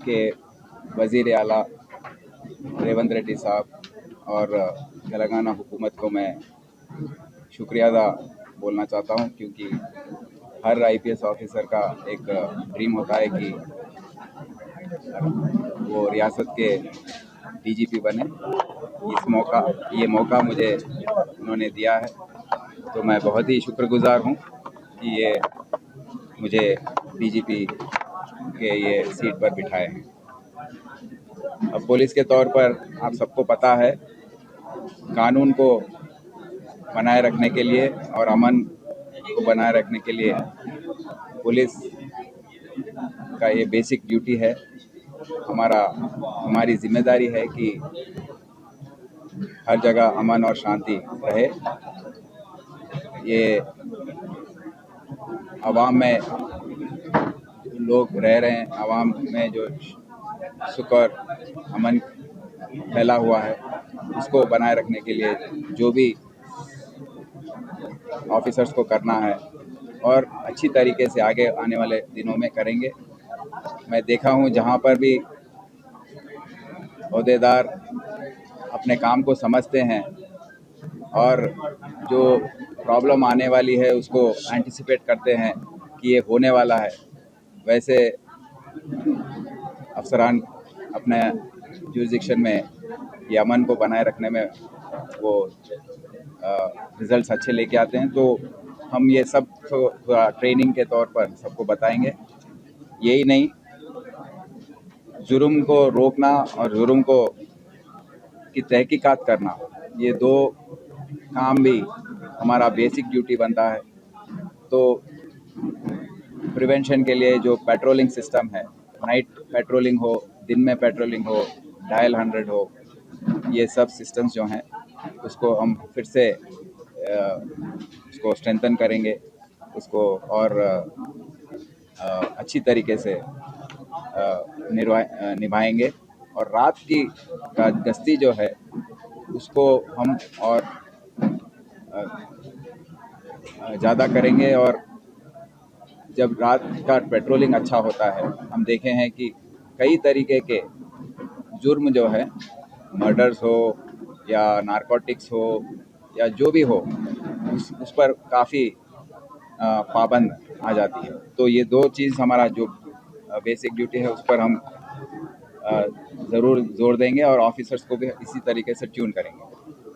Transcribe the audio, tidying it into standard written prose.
के वज़ीर आला रेवंत रेड्डी साहब और तेलंगाना हुकूमत को मैं शुक्रिया अदा बोलना चाहता हूं, क्योंकि हर आईपीएस ऑफिसर का एक ड्रीम होता है कि वो रियासत के डीजीपी बने। ये मौका मुझे उन्होंने दिया है, तो मैं बहुत ही शुक्रगुजार हूं कि ये मुझे डीजीपी के ये सीट पर बिठाए हैं। अब पुलिस के तौर पर आप सबको पता है, कानून को बनाए रखने के लिए और अमन को बनाए रखने के लिए पुलिस का ये बेसिक ड्यूटी है। हमारी जिम्मेदारी है कि हर जगह अमन और शांति रहे। ये आवाम में लोग रह रहे हैं, आवाम में जो सुख और अमन फैला हुआ है उसको बनाए रखने के लिए जो भी ऑफिसर्स को करना है और अच्छी तरीके से आगे आने वाले दिनों में करेंगे। मैं देखा हूँ जहाँ पर भी ओहदेदार अपने काम को समझते हैं और जो प्रॉब्लम आने वाली है उसको एंटिसिपेट करते हैं कि ये होने वाला है, वैसे अफसरान अपने जुरिडिक्शन में ये अमन को बनाए रखने में वो रिजल्ट्स अच्छे लेके आते हैं। तो हम ये सब ट्रेनिंग के तौर पर सबको बताएंगे। यही नहीं, जुर्म को रोकना और जुर्म को की तहकीकात करना, ये दो काम भी हमारा बेसिक ड्यूटी बनता है। तो प्रिवेंशन के लिए जो पेट्रोलिंग सिस्टम है, नाइट पेट्रोलिंग हो, दिन में पेट्रोलिंग हो, डायल 100 हो, ये सब सिस्टम्स जो हैं उसको हम फिर से उसको स्ट्रेंथन करेंगे, उसको और अच्छी तरीके से निभाएंगे। और रात की गश्ती जो है उसको हम और ज़्यादा करेंगे। और जब रात का पेट्रोलिंग अच्छा होता है, हम देखे हैं कि कई तरीके के जुर्म जो है, मर्डर्स हो या नारकोटिक्स हो या जो भी हो, उस पर काफ़ी पाबंद आ जाती है। तो ये दो चीज़ हमारा जो बेसिक ड्यूटी है उस पर हम ज़रूर जोर देंगे और ऑफिसर्स को भी इसी तरीके से ट्यून करेंगे।